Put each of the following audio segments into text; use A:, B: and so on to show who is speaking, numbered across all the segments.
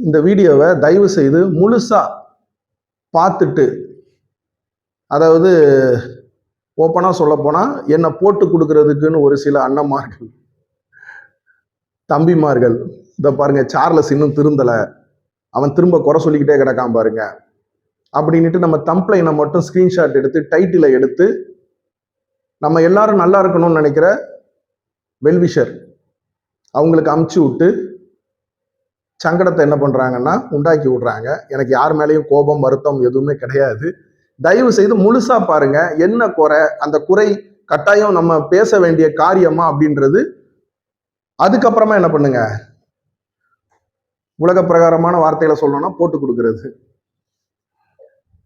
A: இந்த வீடியோவை தயவு செய்து முழுசா பார்த்துட்டு, அதாவது ஓப்பனா சொல்லப்போனால் என்னை போட்டு கொடுக்கறதுக்குன்னு ஒரு சில அண்ணன்மார்கள், தம்பிமார்கள், இதை பாருங்க சார்லஸ் இன்னும் திருந்தலை, அவன் திரும்ப குறை சொல்லிக்கிட்டே கிடக்காம பாருங்க அப்படின்ட்டு நம்ம தம்ப்லைனை மட்டும் ஸ்க்ரீன்ஷாட் எடுத்து டைட்டிலை எடுத்து நம்ம எல்லாரும் நல்லா இருக்கணும்னு நினைக்கிற வெல்விஷர் அவங்களுக்கு அமுச்சு விட்டு சங்கடத்தை என்ன பண்றாங்கன்னா உண்டாக்கி விடுறாங்க. எனக்கு யார் மேலேயும் கோபம் வருத்தம் எதுவுமே கிடையாது. தயவு செய்து முழுசா பாருங்க. என்ன குறை, அந்த குறை கட்டாயம் நம்ம பேச வேண்டிய காரியமா அப்படின்றது. அதுக்கப்புறமா என்ன பண்ணுங்க, உலக பிரகாரமான வார்த்தைகளை சொல்லணும்னா போட்டு கொடுக்கறது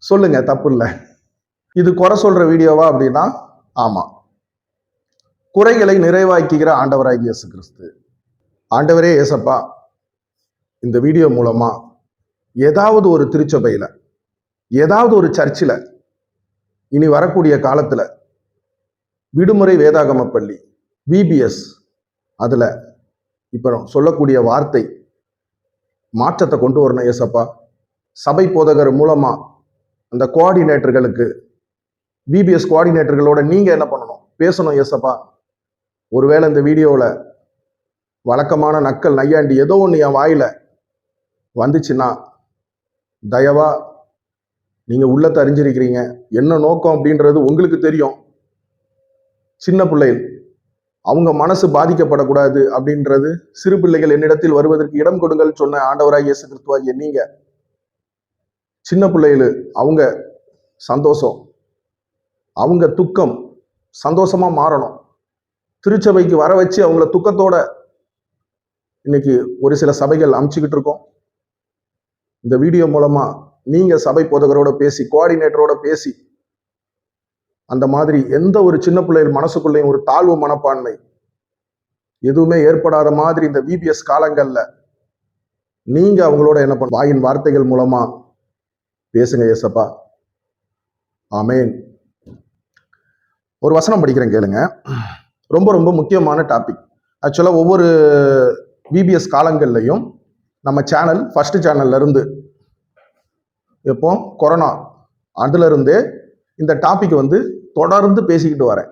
A: சொல்லுங்க, தப்பு இல்லை. இது குறை சொல்ற வீடியோவா அப்படின்னா ஆமா. குறைகளை நிறைவாக்கிக்கிற ஆண்டவராகிய இயேசு கிறிஸ்து. ஆண்டவரே இயேசப்பா, இந்த வீடியோ மூலமா ஏதாவது ஒரு திருச்சபையில, ஏதாவது ஒரு சர்ச்சில் இனி வரக்கூடிய காலத்துல விடுமுறை வேதாகம பள்ளி VBS அதுல இப்ப சொல்லக்கூடிய வார்த்தை மாற்றத்தை கொண்டு வரணும் ஏசப்பா. சபை போதகர் மூலமா அந்த கோஆர்டினேட்டர்களுக்கு, VBS கோஆர்டினேட்டர்களோட நீங்க என்ன பண்ணணும், பேசணும் ஏசப்பா. ஒருவேளை இந்த வீடியோவில் வழக்கமான நக்கல் நையாண்டி ஏதோ ஒன்று என் வாயில வந்துச்சுன்னா தயவா நீங்க உள்ளத்தை அறிஞ்சிருக்கிறீங்க. என்ன நோக்கம் அப்படின்றது உங்களுக்கு தெரியும். சின்ன பிள்ளைகள் அவங்க மனசு பாதிக்கப்படக்கூடாது அப்படின்றது, சிறு பிள்ளைகள் என்னிடத்தில் வருவதற்கு இடம் கொடுங்கள் சொன்ன ஆண்டவராகிய இயேசு கிறிஸ்துவாகிய நீங்க சின்ன பிள்ளைகள் அவங்க சந்தோஷம், அவங்க துக்கம் சந்தோஷமா மாறணும். திருச்சபைக்கு வர வச்சு அவங்கள துக்கத்தோட இன்னைக்கு ஒரு சில சபைகள் அமைச்சுக்கிட்டு இருக்கோம். இந்த வீடியோ மூலமா நீங்க சபை போதகரோட பேசி, கோஆர்டினேட்டரோட பேசி, அந்த மாதிரி எந்த ஒரு சின்ன பிள்ளைகள் மனசுக்குள்ளேயும் ஒரு தாழ்வு மனப்பான்மை எதுவுமே ஏற்படாத மாதிரி இந்த VBS காலங்கள்ல நீங்க அவங்களோட என்ன பண்ண வாயின் வார்த்தைகள் மூலமா பேசுங்க ஏசப்பா. ஆமேன். ஒரு வசனம் படிக்கிறேன் கேளுங்க. ரொம்ப ரொம்ப முக்கியமான டாபிக். ஆக்சுவலா ஒவ்வொரு VBS காலங்கள்லையும் நம்ம சேனல், ஃபர்ஸ்ட் சேனல்ல இருந்து எப்போ கொரோனா அதுல இருந்தே இந்த டாபிக் வந்து தொடர்ந்து பேசிக்கிட்டு வரேன்.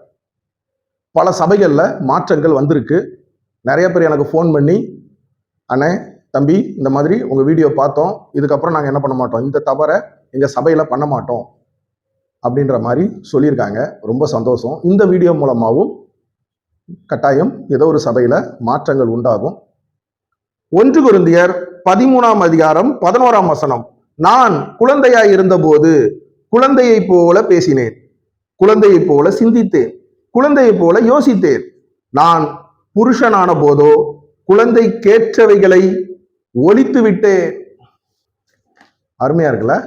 A: பல சபைகள்ல மாற்றங்கள் வந்திருக்கு. நிறைய பேர் எனக்கு ஃபோன் பண்ணி, அண்ணே தம்பி இந்த மாதிரி உங்க வீடியோ பார்த்தோம், இதுக்கப்புறம் நாங்கள் என்ன பண்ண மாட்டோம், இந்த தவறை எங்க சபையில பண்ண மாட்டோம் அப்படின்ற மாதிரி சொல்லியிருக்காங்க. ரொம்ப சந்தோஷம். இந்த வீடியோ மூலமாகவும் கட்டாயம் ஏதோ ஒரு சபையில மாற்றங்கள் உண்டாகும். 1 கொரிந்தியர் 13ஆம் அதிகாரம் 11ஆம் வசனம். நான் குழந்தையாய் இருந்தபோது குழந்தையை போல பேசினேன், குழந்தையை போல சிந்தித்தேன், குழந்தையை போல யோசித்தேன். நான் புருஷனான போதோ குழந்தை கேற்றவைகளை ஒழித்து விட்டேன். அருமையா இருக்குல்ல?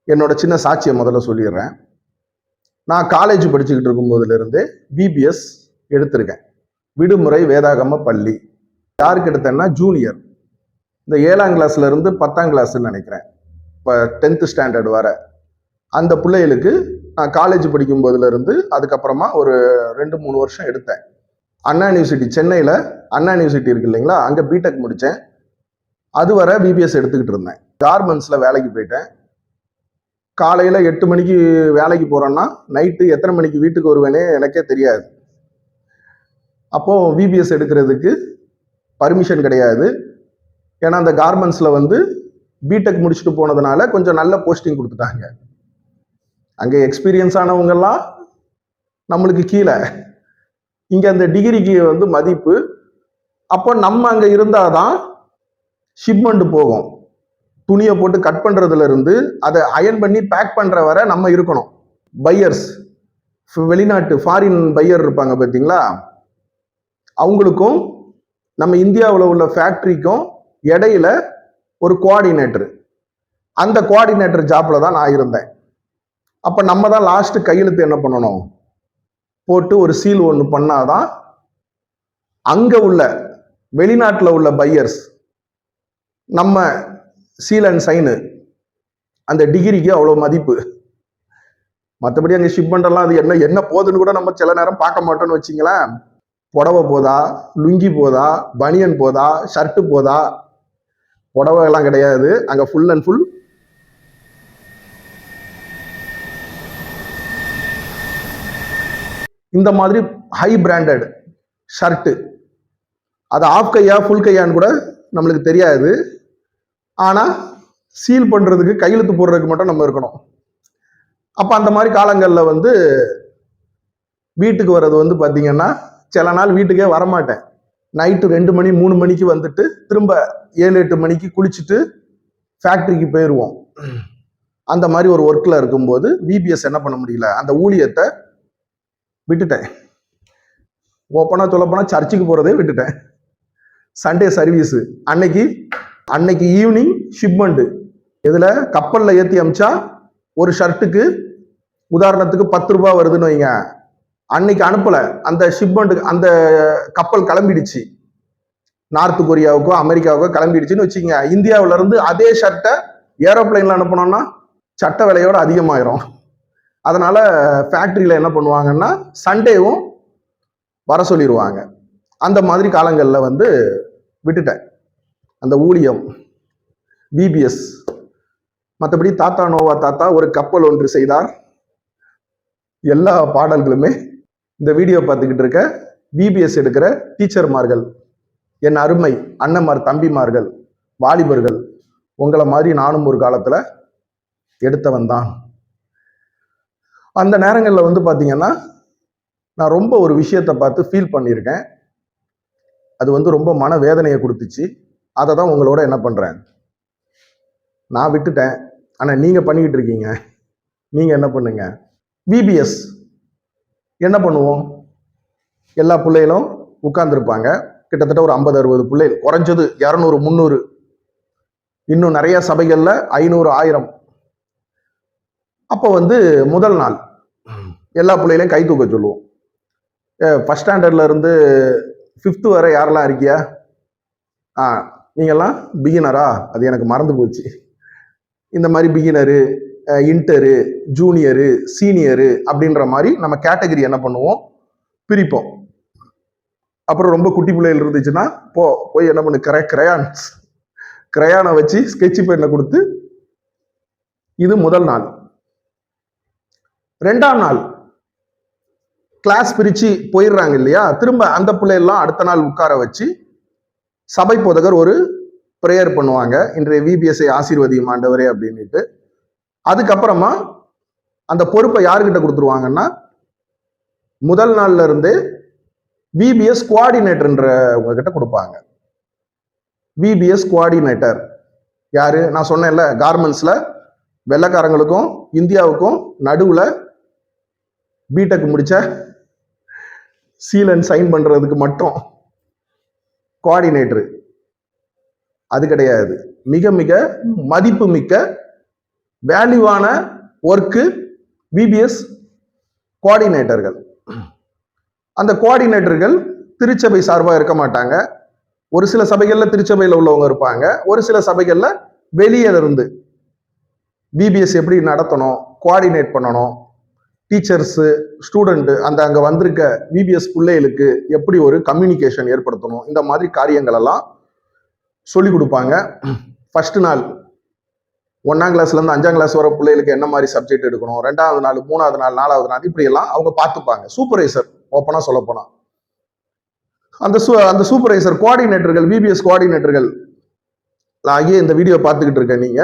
A: என்னோட சின்ன சாட்சியை முதல்ல சொல்லிடுறேன். நான் காலேஜ் படிச்சுக்கிட்டு இருக்கும் போதுல இருந்து VBS எடுத்திருக்கேன். விடுமுறை வேதாகம பள்ளி. யாருக்கு எடுத்தேன்னா ஜூனியர், இந்த 7ஆம் கிளாஸ்ல இருந்து 10ஆம் கிளாஸ்ன்னு நினைக்கிறேன், இப்போ 10th ஸ்டாண்டர்ட் வர அந்த பிள்ளைகளுக்கு நான் காலேஜ் படிக்கும் போதுல இருந்து அதுக்கப்புறமா ஒரு 2-3 வருஷம் எடுத்தேன். அண்ணா யூனிவர்சிட்டி, சென்னையில அண்ணா யூனிவர்சிட்டி இருக்கு இல்லைங்களா, அங்க பிடெக் முடித்தேன். அது வர VBS எடுத்துக்கிட்டு இருந்தேன். கார்மெண்ட்ஸ்ல வேலைக்கு போயிட்டேன். காலையில 8 மணிக்கு வேலைக்கு போறேன்னா நைட்டு எத்தனை மணிக்கு வீட்டுக்கு வருவேனே எனக்கே தெரியாது. அப்போ VBS எடுக்கிறதுக்கு பர்மிஷன் கிடையாது. ஏன்னா அந்த கார்மெண்ட்ஸ்ல வந்து பிடெக் முடிச்சுட்டு போனதுனால கொஞ்சம் நல்ல போஸ்டிங் கொடுத்துட்டாங்க. அங்கே எக்ஸ்பீரியன்ஸ் ஆனவங்கெல்லாம் நம்மளுக்கு கீழே, இங்க அந்த டிகிரிக்கு வந்து மதிப்பு. அப்போ நம்ம அங்க இருந்தாதான் ஷிப்மெண்ட் போகும். துணியை போட்டு கட் பண்றதுல இருந்து அதை அயன் பண்ணி பேக் பண்ற வரை நம்ம இருக்கணும். பையர்ஸ், வெளிநாட்டு ஃபாரின் பையர் இருப்பாங்க பார்த்தீங்களா, அவங்களுக்கும் நம்ம இந்தியாவில் உள்ள ஃபேக்டரிக்கும் இடையில ஒரு கோஆர்டினேட்டர், அந்த கோஆர்டினேட்டர் ஜாப்ல தான் நான் இருந்தேன். அப்ப நம்ம தான் லாஸ்ட் கையெழுத்து என்ன பண்ணணும், போட்டு ஒரு சீல் ஒன்று பண்ணாதான் அங்க உள்ள வெளிநாட்டில் உள்ள பையர்ஸ் நம்ம சீல் அண்ட் சைனு அந்த டிகிரிக்கு அவ்வளோ மதிப்பு. மற்றபடி அங்கே ஷிப்மெண்ட் எல்லாம் அது என்ன என்ன போகுதுன்னு கூட நம்ம சில நேரம் பார்க்க மாட்டோம்னு வச்சிங்களேன். புடவை போதா, லுங்கி போதா, பனியன் போதா, ஷர்ட்டு போதா, புடவை எல்லாம் கிடையாது, அங்க ஃபுல் அண்ட் ஃபுல் இந்த மாதிரி ஹை பிராண்டட் ஷர்ட்டு. அது ஆஃப் கையா ஃபுல் கையான்னு கூட நம்மளுக்கு தெரியாது. ஆனா சீல் பண்றதுக்கு கையெழுத்து போடுறதுக்கு மட்டும் நம்ம இருக்கணும். அப்ப அந்த மாதிரி காலங்கள்ல வந்து வீட்டுக்கு வர்றது வந்து பாத்தீங்கன்னா, சில நாள் வீட்டுக்கே வரமாட்டேன். நைட்டு 2 மணி 3 மணிக்கு வந்துட்டு திரும்ப 7-8 மணிக்கு குளிச்சுட்டு ஃபேக்டரிக்கு போயிடுவோம். அந்த மாதிரி ஒரு ஒர்க்ல இருக்கும்போது விபிஎஸ் என்ன பண்ண முடியல, அந்த ஊழியத்தை விட்டுட்டேன். ஓப்பனா சொல்ல போனா சர்ச்சுக்கு போறதே விட்டுட்டேன். சண்டே சர்வீஸ் அன்னைக்கு ஈவினிங் ஷிப்மெண்ட். இதுல கப்பல்ல ஏத்தி அமிச்சா ஒரு ஷர்ட்டுக்கு உதாரணத்துக்கு 10 ரூபாய் வருதுன்னு வைங்க. அன்னைக்கு அனுப்பல, அந்த ஷிப்மெண்ட், அந்த கப்பல் கிளம்பிடுச்சு நார்த் கொரியாவுக்கோ அமெரிக்காவுக்கோ கிளம்பிடுச்சுன்னு வச்சுக்கோங்க. இந்தியாவில இருந்து அதே ஷர்ட்டை ஏரோப்ளைன்ல அனுப்பணும்னா சட்ட விலையோட அதிகமாயிரும். அதனால ஃபேக்டரியில என்ன பண்ணுவாங்கன்னா சண்டேவும் வர சொல்லிடுவாங்க. அந்த மாதிரி காலங்கள்ல வந்து விட்டுட்டேன் அந்த ஊழியம் பிபிஎஸ். மற்றபடி தாத்தா நோவா தாத்தா ஒரு கப்பல் ஒன்று செய்தார் எல்லா பாடல்களுமே இந்த வீடியோ பார்த்துக்கிட்டு இருக்க பிபிஎஸ் எடுக்கிற டீச்சர்மார்கள், என் அருமை அண்ணன்மார், தம்பிமார்கள், வாலிபர்கள், உங்களை மாதிரி நானும் ஒரு காலத்துல எடுத்தவன் தான். அந்த நேரங்களில் வந்து பார்த்தீங்கன்னா நான் ரொம்ப ஒரு விஷயத்தை பார்த்து ஃபீல் பண்ணியிருக்கேன். அது வந்து ரொம்ப மன வேதனையை கொடுத்துச்சு. அதை தான் உங்களோட என்ன பண்றேன், நான் விட்டுட்டேன். ஆனால் நீங்க பண்ணிக்கிட்டு இருக்கீங்க. நீங்க என்ன பண்ணுங்க, விபிஎஸ் என்ன பண்ணுவோம், எல்லா பிள்ளைகளும் உட்கார்ந்துருப்பாங்க. கிட்டத்தட்ட ஒரு 50-60 பிள்ளைகள், குறைஞ்சது 200-300, இன்னும் நிறைய சபைகள்ல 500-1000. அப்போ வந்து முதல் நாள் எல்லா பிள்ளைகளையும் கை தூக்க சொல்லுவோம். ஃபர்ஸ்ட் ஸ்டாண்டர்ட்ல இருந்து 5th வரை யாரெல்லாம் இருக்கியா? நீங்கெல்லாம் பிகினரா? அது எனக்கு மறந்து போச்சு. இந்த மாதிரி பிகினரு, இன்டரு, ஜூனியரு, சீனியரு அப்படின்ற மாதிரி நம்ம கேட்டகரி என்ன பண்ணுவோம், பிரிப்போம். அப்புறம் ரொம்ப குட்டி பிள்ளைகள் இருந்துச்சுன்னா போய் என்ன பண்ணு, கிரையானை வச்சு ஸ்கெட்ச் பெண்ணை கொடுத்து, இது முதல் நாள். 2ஆம் நாள் கிளாஸ் பிரிச்சு போயிடுறாங்க இல்லையா, திரும்ப அந்த பிள்ளைகள்லாம் அடுத்த நாள் உட்கார வச்சு சபை போதகர் ஒரு பிரேயர் பண்ணுவாங்க, இன்றைய விபிஎஸ்ஐ ஆசீர்வதியும் ஆண்டவரே அப்படின்ட்டு. அதுக்கப்புறமா அந்த பொறுப்பை யாருக்கிட்ட கொடுத்துருவாங்கன்னா, முதல் நாள்ல இருந்து விபிஎஸ் கோஆர்டினேட்டர்ன்றவங்க கிட்ட கொடுப்பாங்க. விபிஎஸ் கோஆர்டினேட்டர் யாரு? நான் சொன்னேன்ல, கார்மெண்ட்ஸ்ல வெள்ளைக்காரங்களுக்கும் இந்தியாவுக்கும் நடுவுல பிடெக் முடிச்ச சீல் அண்ட் சைன் பண்றதுக்கு மட்டும் கோஆர்டினேட்டர். அது கிடையாது, மிக மிக மதிப்பு மிக்க வேல்யூவான ஒர்க்கு விபிஎஸ் கோஆர்டினேட்டர்கள். அந்த கோஆர்டினேட்டர்கள் திருச்சபை சார்பாக இருக்க மாட்டாங்க. ஒரு சில சபைகள்ல திருச்சபையில் உள்ளவங்க இருப்பாங்க, ஒரு சில சபைகள்ல வெளியே இருந்து பிபிஎஸ் எப்படி நடத்தணும், கோஆர்டினேட் பண்ணணும், டீச்சர்ஸ், ஸ்டூடெண்ட், அந்த அங்க வந்திருக்க விபிஎஸ் பிள்ளைகளுக்கு எப்படி ஒரு கம்யூனிகேஷன் ஏற்படுத்தணும், இந்த மாதிரி காரியங்கள் எல்லாம் சொல்லி கொடுப்பாங்க. ஃபர்ஸ்ட் நாள் 1ஆம் கிளாஸ்ல இருந்து 5ஆம் கிளாஸ் வர பிள்ளைகளுக்கு என்ன மாதிரி சப்ஜெக்ட் எடுக்கணும், 2வது நாள், 3வது நாள், 4வது நாள், இப்படி எல்லாம் அவங்க பார்த்துப்பாங்க. சூப்பர்வைசர், ஓப்பனா சொல்ல போனா அந்த சூப்பர்வைசர் கோஆர்டினேட்டர்கள், விபிஎஸ் கோஆர்டினேட்டர்கள் ஆகிய இந்த வீடியோ பார்த்துக்கிட்டு இருக்க நீங்க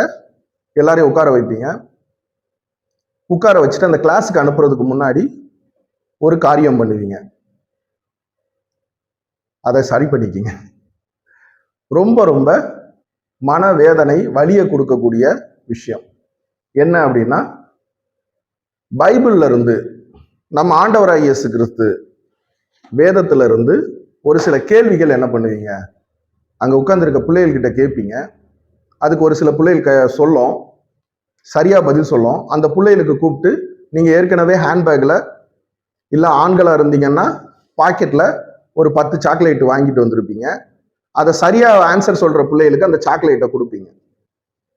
A: எல்லாரையும் உட்கார வைப்பீங்க. உட்கார வச்சுட்டு அந்த கிளாஸுக்கு அனுப்புறதுக்கு முன்னாடி ஒரு காரியம் பண்ணுவீங்க, அதை சரி பண்ணிக்கிங்க. ரொம்ப ரொம்ப மனவேதனை, வலியை கொடுக்கக்கூடிய விஷயம் என்ன அப்படின்னா, பைபிள்ல இருந்து, நம்ம ஆண்டவராகிய இயேசு கிறிஸ்து வேதத்துல இருந்து ஒரு சில கேள்விகள் என்ன பண்ணுவீங்க, அங்க உட்கார்ந்துருக்க பிள்ளைகள்கிட்ட கேட்பீங்க. அதுக்கு ஒரு சில பிள்ளைகள் சொல்லும், சரியா பதில் சொல்லும். அந்த பிள்ளைகளுக்கு கூப்பிட்டு, நீங்க ஏற்கனவே ஹேண்ட்பேக்ல இல்ல ஆண்களா இருந்தீங்கன்னா பாக்கெட்ல ஒரு 10 சாக்லேட் வாங்கிட்டு வந்திருப்பீங்க. அதை சரியா ஆன்சர் சொல்ற பிள்ளைகளுக்கு அந்த சாக்லேட்டை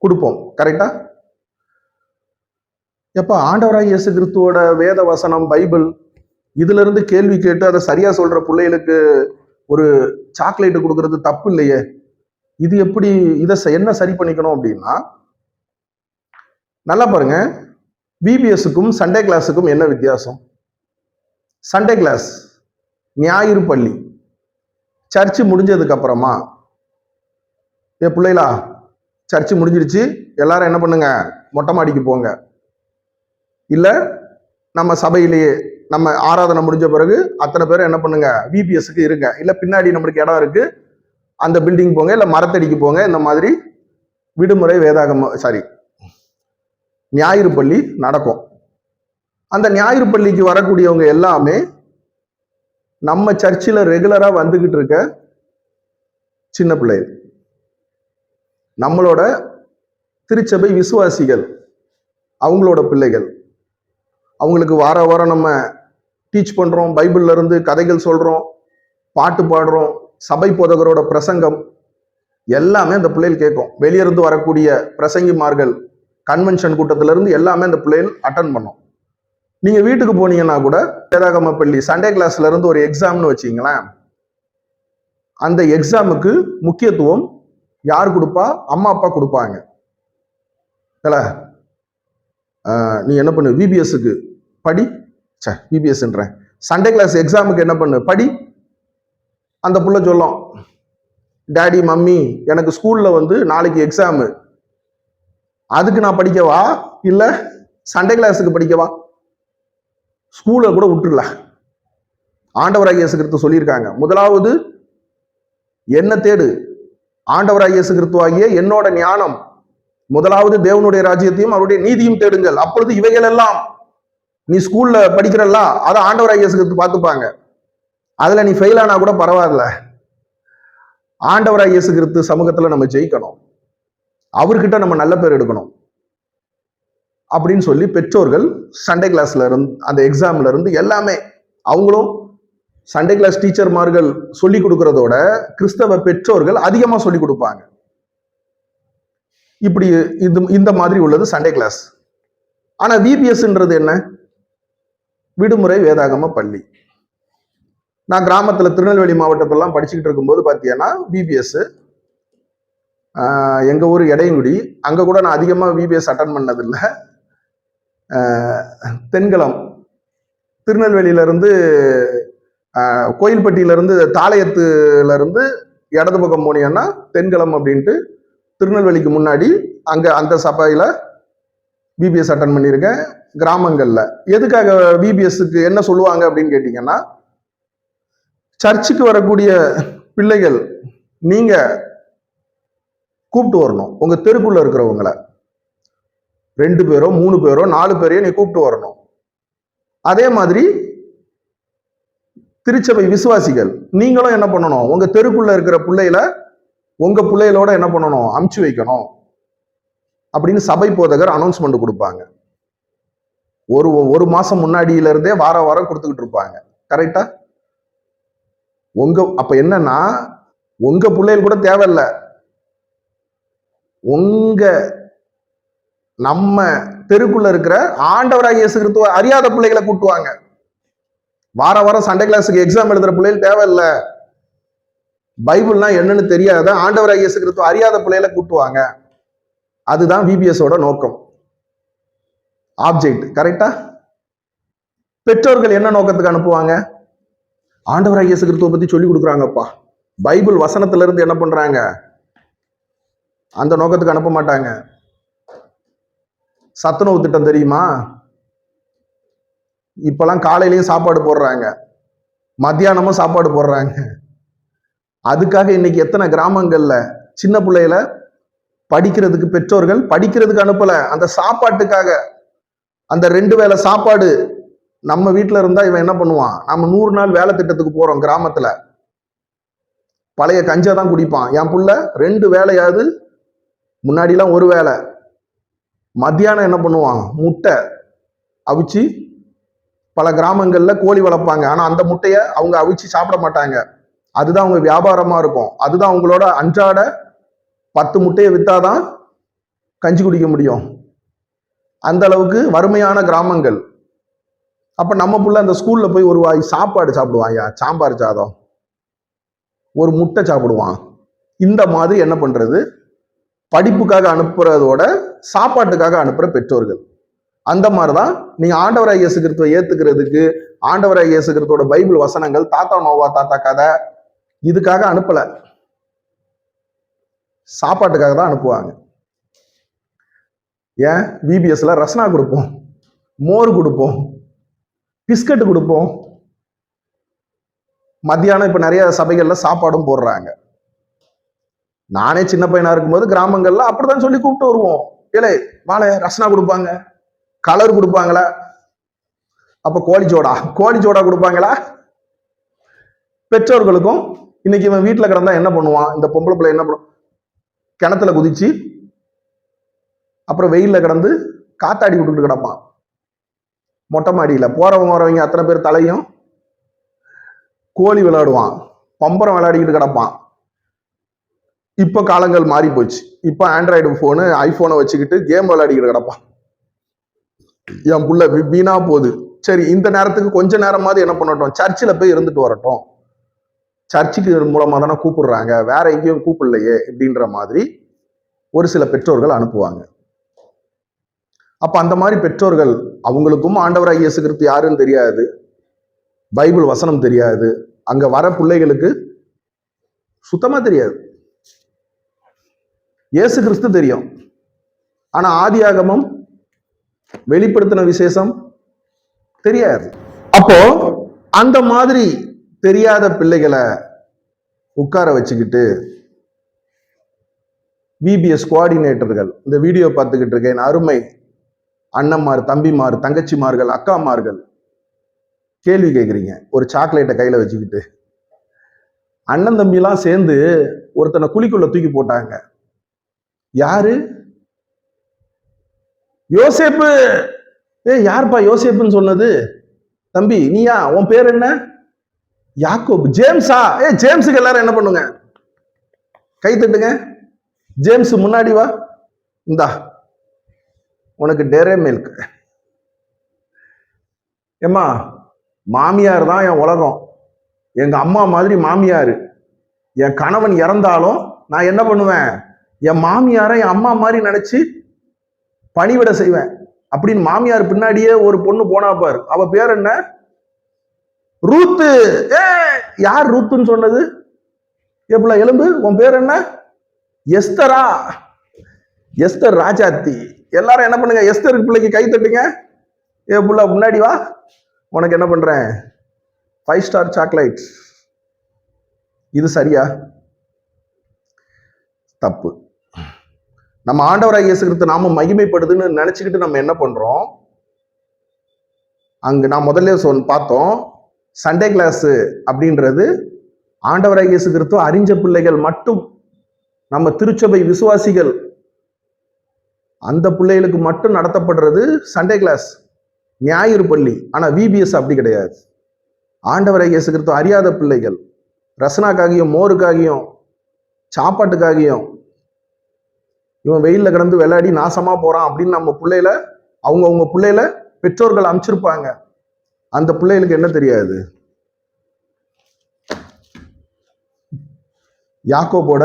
A: கொடுப்போம். கரெக்டா? எப்ப ஆண்டவராகிய இயேசு கிறிஸ்துவோட வேத வசனம் பைபிள் இதுல இருந்து கேள்வி கேட்டு அதை சரியா சொல்ற பிள்ளைகளுக்கு ஒரு சாக்லேட் கொடுக்கறது தப்பு இல்லையே. இது எப்படி இதை என்ன சரி பண்ணிக்கணும் அப்படின்னா, நல்லா பாருங்க, பிபிஎஸ்க்கும் சண்டே கிளாஸுக்கும் என்ன வித்தியாசம்? சண்டே கிளாஸ் ஞாயிறு பள்ளி, சர்ச்சு முடிஞ்சதுக்கு அப்புறமா, பிள்ளைகளா சர்ச்சு முடிஞ்சிருச்சு, எல்லாரும் என்ன பண்ணுங்க, மொட்டை மாடிக்கு போங்க. இல்ல நம்ம சபையிலேயே நம்ம ஆராதனை முடிஞ்ச பிறகு அத்தனை பேரும் என்ன பண்ணுங்க, விபிஎஸ்க்கு இருங்க. இல்ல பின்னாடி நம்மளுக்கு இடம் இருக்கு, அந்த பில்டிங் போங்க, இல்ல மரத்தடிக்கு போங்க. இந்த மாதிரி விடுமுறை ஞாயிறு பள்ளி நடக்கும். அந்த ஞாயிறு பள்ளிக்கு வரக்கூடியவங்க எல்லாமே நம்ம சர்ச்சில் ரெகுலரா வந்துகிட்டு இருக்க சின்ன பிள்ளைகள், நம்மளோட திருச்சபை விசுவாசிகள், அவங்களோட பிள்ளைகள். அவங்களுக்கு வார வாரம் நம்ம டீச் பண்றோம், பைபிள்ல இருந்து கதைகள் சொல்றோம், பாட்டு பாடுறோம், சபை போதகரோட பிரசங்கம் எல்லாமே அந்த பிள்ளைகள் கேட்கும். வெளியிருந்து வரக்கூடிய பிரசங்கிமார்கள், கன்வென்ஷன் கூட்டத்தில இருந்து எல்லாமே அந்த பிள்ளைகள் அட்டன் பண்ணோம். நீங்க வீட்டுக்கு போனீங்கன்னா கூட வேதாகம பள்ளி சண்டே கிளாஸ்ல இருந்து ஒரு எக்ஸாம்னு வச்சுங்களேன், அந்த எக்ஸாமுக்கு முக்கியத்துவம் யார் கொடுப்பா? அம்மா அப்பா கொடுப்பாங்க. நீ என்ன பண்ணு, விபிஎஸ்க்கு படி, விபிஎஸ்ன்றேன், சண்டே கிளாஸ் எக்ஸாமுக்கு என்ன பண்ணு, படி. அந்த புள்ள சொல்லும், டாடி மம்மி எனக்கு ஸ்கூல்ல நாளைக்கு எக்ஸாமு, அதுக்கு நான் படிக்கவா இல்ல சண்டே கிளாஸுக்கு படிக்கவா? ஸ்கூலை கூட விட்டுருல. ஆண்டவராகிய இயேசு கிறிஸ்து சொல்லியிருக்காங்க, முதலாவது என்ன தேடு, ஆண்டவராகிய இயேசு கிறிஸ்துவாகிய என்னோட ஞானம், முதலாவது தேவனுடைய ராஜ்யத்தையும் அவருடைய நீதியும் தேடுங்கள், அப்பொழுது இவைகள் எல்லாம் நீ ஸ்கூல்ல படிக்கிறல்ல, அதை ஆண்டவராகிய இயேசு கிறிஸ்து பார்த்துப்பாங்க. அதுல நீ ஃபெயில் ஆனா கூட பரவாயில்ல, ஆண்டவராகிய இயேசு கிறிஸ்து சமூகத்துல நம்ம ஜெயிக்கணும், அவர்கிட்ட நம்ம நல்ல பேர் எடுக்கணும் அப்படின்னு சொல்லி பெற்றோர்கள் சண்டே கிளாஸ்ல இருந்து, அந்த எக்ஸாம்ல இருந்து எல்லாமே அவங்களும் சண்டே கிளாஸ் டீச்சர்மார்கள் சொல்லி கொடுக்கறதோட கிறிஸ்தவ பெற்றோர்கள் அதிகமா சொல்லி கொடுப்பாங்க. இப்படி இந்த மாதிரி உள்ளது சண்டே கிளாஸ். ஆனா விபிஎஸ்ன்றது என்ன? விடுமுறை வேதாகம பள்ளி. நான் கிராமத்துல திருநெல்வேலி மாவட்டத்திலாம் படிச்சுக்கிட்டு இருக்கும்போது பார்த்தீங்கன்னா விபிஎஸ், எங்க ஊர் எடையங்குடி, அங்க கூட நான் அதிகமா விபிஎஸ் அட்டன் பண்ணதில்லை. தென்களம், திருநெல்வேலியில இருந்து கோயில்பட்டியில இருந்து தாளையத்துல இருந்து இடது பக்கம் போனீங்கன்னா தென்களம் அப்படின்ட்டு, திருநெல்வேலிக்கு முன்னாடி அங்க அந்த சபையில விபிஎஸ் அட்டன் பண்ணியிருக்கேன். கிராமங்கள்ல எதுக்காக விபிஎஸ்க்கு என்ன சொல்லுவாங்க அப்படின்னு கேட்டீங்கன்னா, சர்ச்சுக்கு வரக்கூடிய பிள்ளைகள் நீங்க கூப்பிட்டு வரணும், உங்க தெருக்குள்ள இருக்கிறவங்களை 2 பேரோ 3 பேரோ 4 பேரையோ நீ கூப்பிட்டு வரணும். அதே மாதிரி திருச்சபை விசுவாசிகள் நீங்களும் என்ன பண்ணணும், உங்க தெருக்குள்ள இருக்கிற பிள்ளைகளை உங்க பிள்ளைகளோட என்ன பண்ணணும், அமுச்சு வைக்கணும் அப்படின்னு சபை போதகர் அனௌன்ஸ்மெண்ட் கொடுப்பாங்க. ஒரு மாசம் முன்னாடியில இருந்தே வாரம் கொடுத்துக்கிட்டு இருப்பாங்க. கரெக்டா? அப்ப என்னன்னா, உங்க பிள்ளைகள் கூட தேவையில்லை, நம்ம தெருக்குள்ள இருக்கிற ஆண்டவராகிய இயேசு கிறிஸ்துவை அறியாத பிள்ளைகளை கூட்டுவாங்க. வாரம் சண்டே கிளாஸுக்கு எக்ஸாம் எழுதுற பிள்ளைகள் தேவையில்லை, பைபிள்னா என்னன்னு தெரியாத ஆண்டவராகிய இயேசு கிறிஸ்துவை அறியாத பிள்ளைகளை கூட்டுவாங்க. அதுதான் விபிஎஸோட நோக்கம், ஆப்ஜெக்ட். கரெக்டா? பெற்றோர்கள் என்ன நோக்கத்துக்கு அனுப்புவாங்க? ஆண்டவராகிய இயேசு கிறிஸ்துவை பத்தி சொல்லி கொடுக்குறாங்கப்பா, பைபிள் வசனத்துல இருந்து என்ன பண்றாங்க, அந்த நோக்கத்துக்கு அனுப்ப மாட்டாங்க. சத்துணவு திட்டம் தெரியுமா? இப்பெல்லாம் காலையிலயும் சாப்பாடு போடுறாங்க, மத்தியானமும் சாப்பாடு போடுறாங்க. அதுக்காக இன்னைக்கு எத்தனை கிராமங்கள்ல சின்ன பிள்ளைகளை படிக்கிறதுக்கு பெற்றோர்கள் படிக்கிறதுக்கு அனுப்பல, அந்த சாப்பாட்டுக்காக. அந்த 2 வேளை சாப்பாடு நம்ம வீட்டுல இருந்தா இவன் என்ன பண்ணுவான், நம்ம 100 நாள் வேலை திட்டத்துக்கு போறோம் கிராமத்துல, பழைய கஞ்சா தான் குடிப்பான். என் புள்ள 2 வேளையாவது, முன்னாடிலாம் 1 வேளை, மத்தியானம் என்ன பண்ணுவான், முட்டை அவிச்சு. பல கிராமங்கள்ல கோழி வளர்ப்பாங்க, ஆனா அந்த முட்டையை அவங்க அவிச்சு சாப்பிட மாட்டாங்க, அதுதான் அவங்க வியாபாரமா இருக்கும். அதுதான் அவங்களோட அன்றாட 10 முட்டையை வித்தாதான் கஞ்சி குடிக்க முடியும். அந்த அளவுக்கு வறுமையான கிராமங்கள். அப்ப நம்ம புள்ள அந்த ஸ்கூல்ல போய் ஒரு வாய் சாப்பாடு சாப்பிடுவான், சாம்பார் சாதம், ஒரு முட்டை சாப்பிடுவான். இந்த மாதிரி என்ன பண்றது, படிப்புக்காக அனுப்புறதோட சாப்பாட்டுக்காக அனுப்புற பெற்றோர்கள். அந்த மாதிரிதான் நீங்க ஆண்டவராய் இயேசு கிறிஸ்துவை ஏத்துக்கிறதுக்கு, ஆண்டவராய் இயேசு கிறிஸ்துவோட பைபிள் வசனங்கள், தாத்தா நோவா தாத்தா கதை, இதுக்காக அனுப்பல, சாப்பாட்டுக்காக தான் அனுப்புவாங்க. ஏன் விபிஎஸ்ல ரஸ்னா கொடுப்போம், மோர் கொடுப்போம், பிஸ்கட் கொடுப்போம், மத்தியானம் இப்ப நிறைய சபைகள்ல சாப்பாடும் போடுறாங்க. நானே சின்ன பையனா இருக்கும்போது கிராமங்கள்ல அப்படிதான் சொல்லி கூப்பிட்டு வருவோம். இல்லை வாழை ரஸ்னா கொடுப்பாங்க, கலர் கொடுப்பாங்களா, அப்ப கோழி சோடா கொடுப்பாங்களா? பெற்றோர்களுக்கும் இன்னைக்கு இவன் வீட்டுல கிடந்தா என்ன பண்ணுவான், இந்த பொம்பளை பிள்ளை என்ன பண்ணும், கிணத்துல குதிச்சு அப்புறம் வெயில்ல கிடந்து காத்தாடி விட்டுட்டு கிடப்பான். மொட்டை மாடியில போறவங்க அத்தனை பேர் தலையும் கோழி விளையாடுவான், பம்பரம் விளையாடிக்கிட்டு கிடப்பான். இப்ப காலங்கள் மாறி போச்சு. இப்ப ஆண்ட்ராய்டு போனு ஐபோனை வச்சுக்கிட்டு கேம் விளையாடிக்கிட்டு கிடப்பான். என் புள்ள வீணா போகுது. சரி, இந்த நேரத்துக்கு கொஞ்ச நேரமாவது என்ன பண்ணட்டும், சர்ச்சில் போய் இருந்துட்டு வரட்டும், சர்ச்சுக்கு மூலமா தானே கூப்பிடுறாங்க, வேற எங்கேயும் கூப்பிடலையே அப்படின்ற மாதிரி ஒரு சில பெற்றோர்கள் அனுப்புவாங்க. அப்ப அந்த மாதிரி பெற்றோர்கள், அவங்களுக்கும் ஆண்டவராய் இயேசு கிறிஸ்து யாருன்னு தெரியாது, பைபிள் வசனம் தெரியாது, அங்க வர பிள்ளைகளுக்கு சுத்தமா தெரியாது. இயேசு கிறிஸ்து தெரியும், ஆனா ஆதியாகமம் வெளிப்படுத்தின விசேஷம் தெரியாது. அப்போ அந்த மாதிரி தெரியாத பிள்ளைகளை உட்கார வச்சுக்கிட்டு விபிஎஸ் கோஆர்டினேட்டர்கள், இந்த வீடியோ பார்த்துக்கிட்டு இருக்கேன் அருமை அண்ணன்மார், தம்பிமார், தங்கச்சிமார்கள், அக்காமார்கள் கேள்வி கேட்குறீங்க. ஒரு சாக்லேட்டை கையில வச்சுக்கிட்டு அண்ணன் தம்பிலாம் சேர்ந்து ஒருத்தனை குழிக்குள்ள தூக்கி போட்டாங்க. யாரு? யோசேப்பு. யாருப்பா யோசேப்புன்னு சொன்னது? தம்பி நீயா? உன் பேர் என்ன? யாக்கோப். ஜேம்ஸா? ஜேம்ஸுக்கு எல்லாரும் என்ன பண்ணுங்க, கை தட்டுங்க. ஜேம்ஸ் முன்னாடி வா, இந்தா உனக்கு டேரே மில்க். ஏம்மா, மாமியார் தான் என் உலகம், எங்க அம்மா மாதிரி மாமியார். என் கணவன் இறந்தாலும் நான் என்ன பண்ணுவேன், என் மாமியாரை என் அம்மா மாதிரி நினைச்சு பணிவிட செய்வேன் அப்படின்னு மாமியார் பின்னாடியே ஒரு பொண்ணு போனா பாரு, அவ பேர் என்ன? ரூத்து. யார் ரூத்துன்னு சொன்னது? எப்பல எலும்பு, உன் பேர் என்ன? எஸ்தரா. எஸ்தர் ராஜாத்தி. எல்லாரும் என்ன பண்ணுங்க, எஸ்தர் பிள்ளைக்கு கை தட்டுங்க. புள்ள முன்னாடி வா, உனக்கு என்ன பண்றேன், 5 ஸ்டார் சாக்லேட். இது சரியா? தப்பு. நம்ம ஆண்டவராய் இயேசு கிறிஸ்து நாம மகிமைப்படுதுன்னு நினைச்சுக்கிட்டு நம்ம என்ன பண்றோம், அங்க நான் முதல்ல பார்த்தோம், சண்டே கிளாஸ் அப்படின்றது ஆண்டவராய் இயேசு கிறிஸ்து அறிஞ்ச பிள்ளைகள் மட்டும், நம்ம திருச்சபை விசுவாசிகள் அந்த பிள்ளைகளுக்கு மட்டும் நடத்தப்படுறது சண்டே கிளாஸ், ஞாயிறு பள்ளி. ஆனா விபிஎஸ் அப்படி கிடையாது. ஆண்டவராய் இயேசு கிறிஸ்து அறியாத பிள்ளைகள் ரசனாக்காகியும் மோருக்காகியும் சாப்பாட்டுக்காகியும் இவன் வெயில்ல கிடந்து விளையாடி நாசமா போறான் அப்படின்னு நம்ம பிள்ளையில, அவங்க பிள்ளையில பெற்றோர்கள் அமைச்சிருப்பாங்க. அந்த பிள்ளைகளுக்கு என்ன தெரியாது, யாக்கோபோட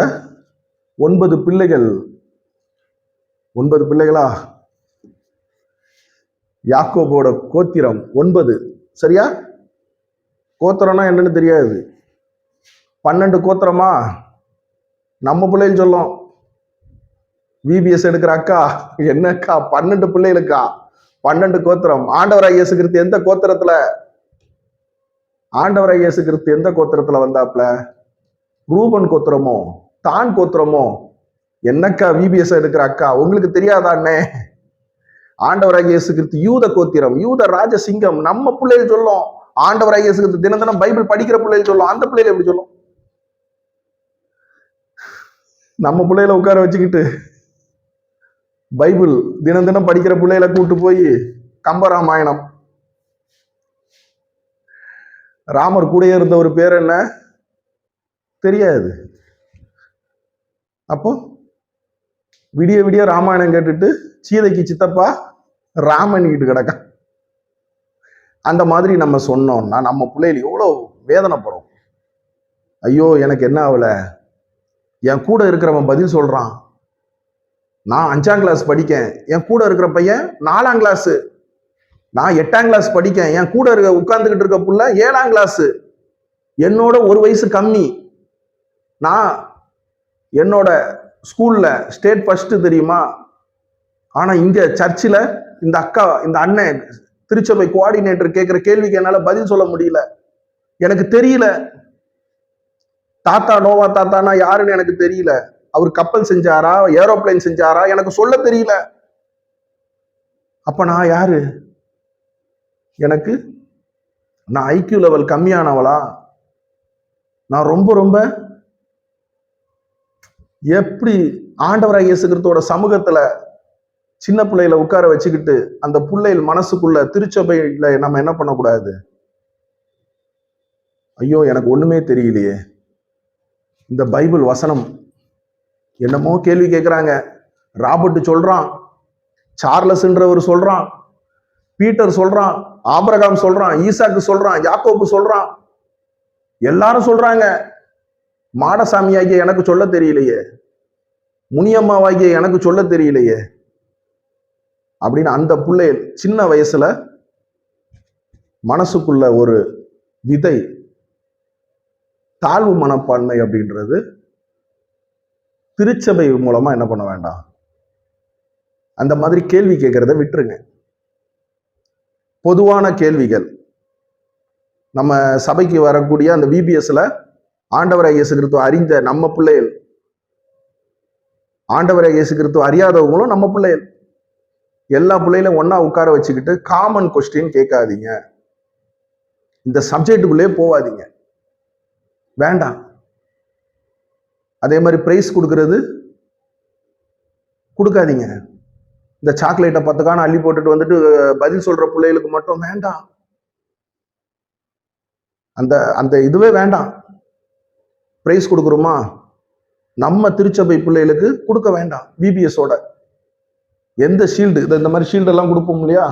A: 9 பிள்ளைகள், 9 பிள்ளைகளா, யாக்கோபோட கோத்திரம் 9. சரியா? கோத்திரம்னா என்னன்னு தெரியாது. 12 கோத்திரமா? நம்ம பிள்ளைகள் சொல்லும், விபிஎஸ் எடுக்கிற அக்கா என்னக்கா 12 பிள்ளைகளுக்கா? 12 கோத்திரம். ஆண்டவராய் இயேசு கிறிஸ்து எந்த கோத்திரத்துல, ஆண்டவராய் இயேசு கிறிஸ்து எந்த கோத்திரத்துல வந்தாப்ல? ரூபன் கோத்திரமோ தான் கோத்திரமோ? என்னக்கா விபிஎஸ் எடுக்கிற அக்கா, உங்களுக்கு தெரியாதானே? ஆண்டவராய் இயேசு கிறிஸ்து யூத கோத்திரம், யூத ராஜசிங்கம். நம்ம பிள்ளைகள் சொல்லும், ஆண்டவராய் இயேசு கிறிஸ்து தினம் தினம் பைபிள் படிக்கிற பிள்ளைகள் சொல்லும். அந்த பிள்ளைகள் எப்படி சொல்லும்? நம்ம பிள்ளைகளை உட்கார வச்சுக்கிட்டு பைபிள் தினம் தினம் படிக்கிற பிள்ளைகளை கூட்டு போய் கம்பராமாயணம், ராமர் கூட இருந்த ஒரு பேர் என்ன தெரியாது. அப்போ விடிய விடிய ராமாயணம் கேட்டுட்டு சீதைக்கு சித்தப்பா ராமன் கிட்ட கிடக்க. அந்த மாதிரி நம்ம சொன்னோம்னா நம்ம பிள்ளைகள் எவ்வளவு வேதனைப்படும். ஐயோ எனக்கு என்ன ஆகல, என் கூட இருக்கிறவன் பதில் சொல்றான். நான் 5ஆம் கிளாஸ் படிக்கேன், என் கூட இருக்கிற பையன் 4ஆம் கிளாஸ். நான் 8ஆம் கிளாஸ் படிக்கேன், என் கூட உட்கார்ந்துகிட்டு இருக்க புள்ள 7ஆம் கிளாஸ். என்னோட ஒரு வயசு கம்மி. நான் என்னோட ஸ்கூல்ல ஸ்டேட் ஃபர்ஸ்ட் தெரியுமா? ஆனா இங்க சர்ச்சில் இந்த அக்கா, இந்த அண்ணன் திருச்சபை கோஆர்டினேட்டர் கேட்கிற கேள்விக்கு என்னால பதில் சொல்ல முடியல. எனக்கு தெரியல. தாத்தா நோவா தாத்தானா யாருன்னு எனக்கு தெரியல. அவர் கப்பல் செஞ்சாரா, ஏரோப்ளைன் செஞ்சாரா, எனக்கு சொல்ல தெரியல. அப்ப நான் யாரு? எனக்கு நான் ஐக்கியூ லெவல் கம்மியானவளா? நான் ரொம்ப ரொம்ப எப்படி ஆண்டவராகிய இயேசு கிறிஸ்துவோட சமூகத்துல சின்ன பிள்ளைகளை உட்கார வச்சுக்கிட்டு அந்த பிள்ளைகள் மனசுக்குள்ள திருச்சபையில நம்ம என்ன பண்ணக்கூடாது? ஐயோ எனக்கு ஒண்ணுமே தெரியலையே. இந்த பைபிள் வசனம் என்னமோ கேள்வி கேட்கிறாங்க. ராபர்ட் சொல்றான், சார்லஸ்ன்றவர் சொல்றான், பீட்டர் சொல்றான், ஆபிரகாம் சொல்றான், ஈசாக்கு சொல்றான், யாக்கோபு சொல்றான், எல்லாரும் சொல்றாங்க. மாடசாமி ஆகிய எனக்கு சொல்ல தெரியலையே, முனியம்மாவாகிய எனக்கு சொல்ல தெரியலையே அப்படின்னு அந்த பிள்ளைகள் சின்ன வயசுல மனசுக்குள்ள ஒரு விதை, தாழ்வு மனப்பான்மை அப்படின்றது திருச்சபை மூலமா என்ன பண்ண வேண்டாம். அந்த மாதிரி கேள்வி கேட்கறத விட்டுருங்க. பொதுவான கேள்விகள், நம்ம சபைக்கு வரக்கூடிய அந்த விபிஎஸ்ல ஆண்டவரை இயேசு கிறிஸ்துவ அறிந்த நம்ம பிள்ளைகள், ஆண்டவரை இயேசு கிறிஸ்துவ அறியாதவங்களும் நம்ம பிள்ளைகள், எல்லா பிள்ளைகளும் ஒன்னா உட்கார வச்சுக்கிட்டு காமன் கொஸ்டின் கேட்காதீங்க. இந்த சப்ஜெக்டுக்குள்ளே போவாதீங்க, வேண்டாம். அதே மாதிரி பிரைஸ் கொடுக்கறது கொடுக்காதீங்க. இந்த சாக்லேட்டை 10 காண அள்ளி போட்டுட்டு வந்துட்டு பதில் சொல்ற பிள்ளைகளுக்கு மட்டும் வேண்டாம். அந்த அந்த இதுவே வேண்டாம். பிரைஸ் கொடுக்குறோமா, நம்ம திருச்சபை பிள்ளைகளுக்கு கொடுக்க வேண்டாம். விபிஎஸோட எந்த ஷீல்டு, இந்த மாதிரி ஷீல்டு எல்லாம் கொடுப்போம் இல்லையா?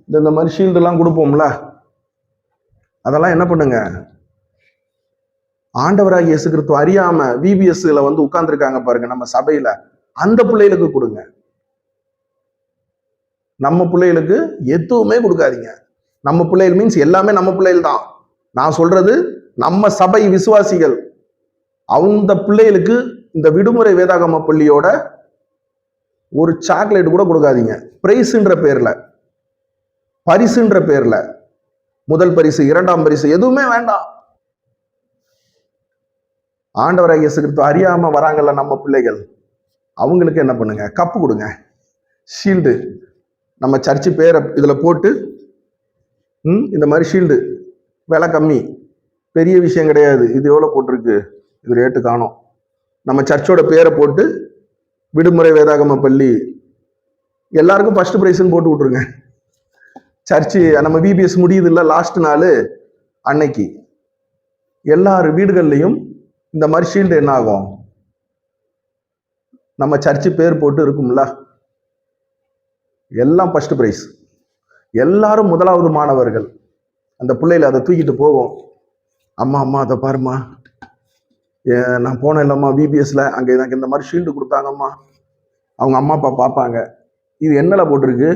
A: இந்த மாதிரி ஷீல்டு எல்லாம் கொடுப்போம்ல, அதெல்லாம் என்ன பண்ணுங்க, ஆண்டவராகிய இயேசு கிறிஸ்து அறியாம விபிஎஸ்ல வந்து உட்கார்ந்துருக்காங்க பாருங்க நம்ம சபையில, அந்த பிள்ளைகளுக்கு கொடுங்க. நம்ம பிள்ளைகளுக்கு எதுவுமே கொடுக்காதீங்க. நம்ம பிள்ளைகள் மீன்ஸ் எல்லாமே நம்ம பிள்ளைகள் தான். நான் சொல்றது நம்ம சபை விசுவாசிகள். அவங்க பிள்ளைகளுக்கு இந்த விடுமுறை வேதாகம பள்ளியோட ஒரு சாக்லேட் கூட கொடுக்காதீங்க. பிரைஸ்ன்ற பேர்ல, பரிசுன்ற பேர்ல, முதல் பரிசு, 2ஆம் பரிசு எதுவுமே வேண்டாம். ஆண்டவராகிய இயேசு கிறிஸ்து அறியாம வராங்கல்ல நம்ம பிள்ளைகள், அவங்களுக்கு என்ன பண்ணுங்க, கப்பு கொடுங்க, ஷீல்டு. நம்ம சர்ச்சு பேரை இதுல போட்டு இந்த மாதிரி ஷீல்டு, விலை கம்மி, பெரிய விஷயம் கிடையாது. இது எவ்வளவு போட்டிருக்கு, இது ரேட்டு காணும். நம்ம சர்ச்சோட பேரை போட்டு விடுமுறை வேதாகம பள்ளி, எல்லாருக்கும் ஃபர்ஸ்ட் பிரைஸ்ன்னு போட்டு விட்டுருங்க. சர்ச்சு நம்ம விபிஎஸ் முடியுது இல்ல, லாஸ்ட் நாள் அன்னைக்கு எல்லார் வீடுகள்லையும் இந்த மாதிரி ஷீல்டு என்ன ஆகும், நம்ம சர்ச்சு பேர் போட்டு இருக்கும்ல, எல்லாம் ஃபர்ஸ்ட் பிரைஸ், எல்லாரும் முதலாவது மாணவர்கள். அந்த பிள்ளைல அதை தூக்கிட்டு போகும். அம்மா அம்மா அதை பாருமா, நான் போனேன் இல்லம்மா விபிஎஸ்ல, அங்கே எனக்கு இந்த மாதிரி ஷீல்டு கொடுத்தாங்கம்மா. அவங்க அம்மா அப்பா பார்ப்பாங்க, இது என்னல போட்டிருக்கு,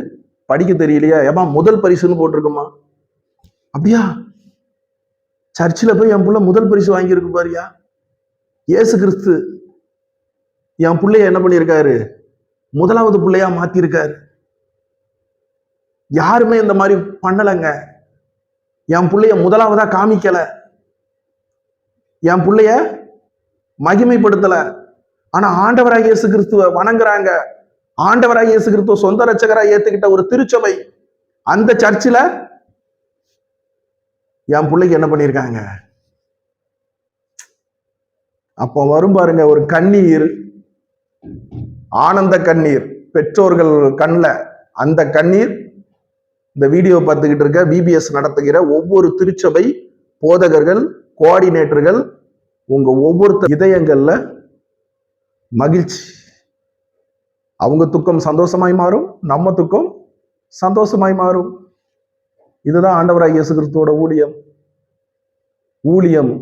A: படிக்க தெரியலையா, ஏமா முதல் பரிசுன்னு போட்டிருக்குமா. அப்படியா, சர்ச்சில் போய் என் பிள்ளை முதல் பரிசு வாங்கியிருக்கு பாரியா. இயேசு கிறிஸ்து என் பிள்ளைய என்ன பண்ணியிருக்காரு, முதலாவது பிள்ளையா மாத்திருக்காரு. யாருமே இந்த மாதிரி பண்ணலைங்க. என் பிள்ளைய முதலாவதா காமிக்கல, என் பிள்ளைய மகிமைப்படுத்தல. ஆனா ஆண்டவராகிய இயேசு கிறிஸ்துவ வணங்குறாங்க. ஆண்டவராகிய இயேசு கிறிஸ்துவ சொந்த ரட்சகராக ஏத்துக்கிட்ட ஒரு திருச்சபை, அந்த சர்ச்சில் என் பிள்ளைக்கு என்ன பண்ணியிருக்காங்க. அப்போ வரும் பாருங்க ஒரு கண்ணீர், ஆனந்த கண்ணீர் பெற்றோர்கள் கண்ணில். அந்த கண்ணீர் இந்த வீடியோ பார்த்துக்கிட்டு இருக்க விபிஎஸ் நடத்துகிற ஒவ்வொரு திருச்சபை போதகர்கள், கோஆர்டினேட்டர்கள், உங்க ஒவ்வொருத்தர் இதயங்கள்ல மகிழ்ச்சி. அவங்க துக்கம் சந்தோஷமாய் மாறும், நம்ம துக்கம் சந்தோஷமாய் மாறும். இதுதான் ஆண்டவராகிய இயேசு கிறிஸ்துவோட ஊழியம். ஊழியம்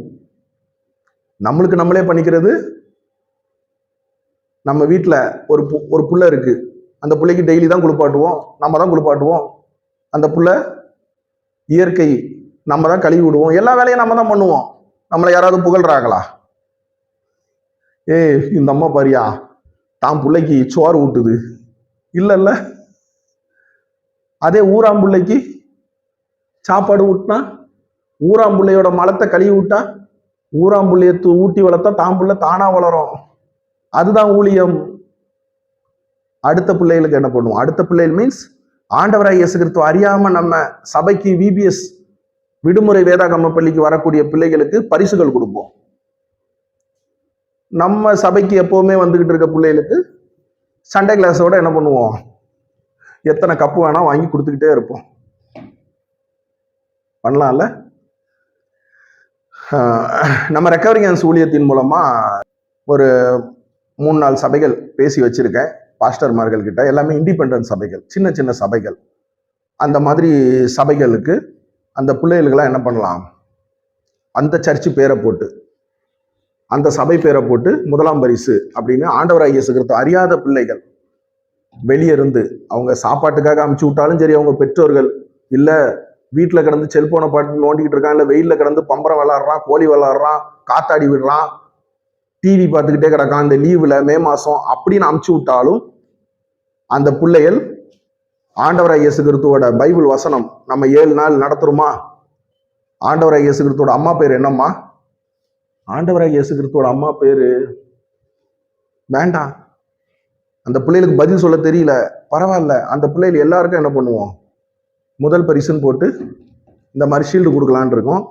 A: நம்மளுக்கு நம்மளே பண்ணிக்கிறது. நம்ம வீட்டில் ஒரு புள்ள இருக்கு, அந்த பிள்ளைக்கு டெய்லி தான் குளிப்பாட்டுவோம், நம்ம தான் குளிப்பாட்டுவோம். அந்த புள்ள இயற்கை, நம்ம தான் கழுவி விடுவோம், எல்லா வேலையும் நம்ம தான் பண்ணுவோம். நம்மளை யாராவது புகழ்றாங்களா? இந்த அம்மா பாரியா தான் பிள்ளைக்கு சோறு ஊட்டுது, இல்ல. அதே ஊராம்புள்ளைக்கு சாப்பாடு ஊட்டினா, ஊராம்புள்ளையோட மலத்தை கழுவி விட்டா, ஊராம்புள்ளைய ஊட்டி வளர்த்தா தான் புள்ள தானா வளரும். அதுதான் ஊழியம். அடுத்த பிள்ளைகளுக்கு என்ன பண்ணுவோம்? அடுத்த பிள்ளைகள் மீன்ஸ் ஆண்டவராய் இயேசு கிறிஸ்துவ அறியாம நம்ம சபைக்கு விபிஎஸ் விடுமுறை வேதாகம பள்ளிக்கு வரக்கூடிய பிள்ளைகளுக்கு பரிசுகள் கொடுப்போம். நம்ம சபைக்கு எப்பவுமே வந்துகிட்டு இருக்க பிள்ளைகளுக்கு சண்டே கிளாஸோட என்ன பண்ணுவோம்? எத்தனை கப்பு வேணா வாங்கி கொடுத்துக்கிட்டே இருப்போம். பண்ணலாம்ல? நம்ம ரெக்கவரிங் ஹேண்ட்ஸ் ஊழியத்தின் மூலமா ஒரு 3-4 சபைகள் பேசி வச்சிருக்கேன் பாஸ்டர்மார்கள் கிட்ட. எல்லாமே இண்டிபெண்டன்ட் சபைகள், சின்ன சின்ன சபைகள். அந்த மாதிரி சபைகளுக்கு அந்த பிள்ளைகளுக்கெல்லாம் என்ன பண்ணலாம்? அந்த சர்ச்சு பேரை போட்டு, அந்த சபை பேரை போட்டு முதலாம் பரிசு அப்படின்னு ஆண்டவராகிய இயேசு கிறிஸ்து அறியாத பிள்ளைகள் வெளியே இருந்து அவங்க சாப்பாட்டுக்காக அமுச்சு விட்டாலும் சரி, அவங்க பெற்றோர்கள் இல்லை வீட்டில் கிடந்து செல்போனை பாட்டு நோண்டிக்கிட்டு இருக்கான், இல்லை வெயிலில் கிடந்து பம்பரம் விளாட்றான், கோழி விளாட்றான், காத்தாடி விடுறான், டிவி பார்த்துக்கிட்டே கிடக்கான் இந்த லீவில் மே மாதம் அப்படின்னு அமுச்சு விட்டாலும் அந்த பிள்ளைகள் ஆண்டவராகிய இயேசு கிறிஸ்துவோட பைபிள் வசனம் நம்ம 7 நாள் நடத்துறோமா? ஆண்டவராகிய இயேசு கிறிஸ்துவோட அம்மா பேர் என்னம்மா? ஆண்டவராகிய இயேசு கிறிஸ்துவோட அம்மா பேரு வேண்டாம். அந்த பிள்ளைகளுக்கு பதில் சொல்ல தெரியல, பரவாயில்ல. அந்த பிள்ளைகள் எல்லாருக்கும் என்ன பண்ணுவோம்? முதல் பரிசுன்னு போட்டு இந்த மாதிரி ஷீல்டு கொடுக்கலான் இருக்கோம்.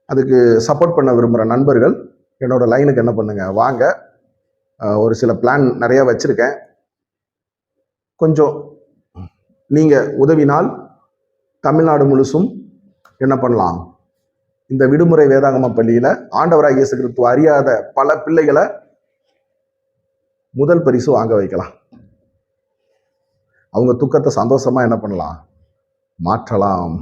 A: அதுக்கு சப்போர்ட் பண்ண விரும்புகிற நண்பர்கள் என்னோட லைனுக்கு என்ன பண்ணுங்க, வாங்க. ஒரு சில பிளான் நிறைய வச்சிருக்கேன். கொஞ்சம் நீங்க உதவினால் தமிழ்நாடு முழுசும் என்ன பண்ணலாம்? இந்த விடுமுறை வேதாகம பள்ளியில ஆண்டவராகிய இயேசு கிறிஸ்துவ அறியாத பல பிள்ளைகளை முதல் பரிசு வாங்க வைக்கலாம். அவங்க துக்கத்தை சந்தோஷமா என்ன பண்ணலாம்? மாற்றலாம்.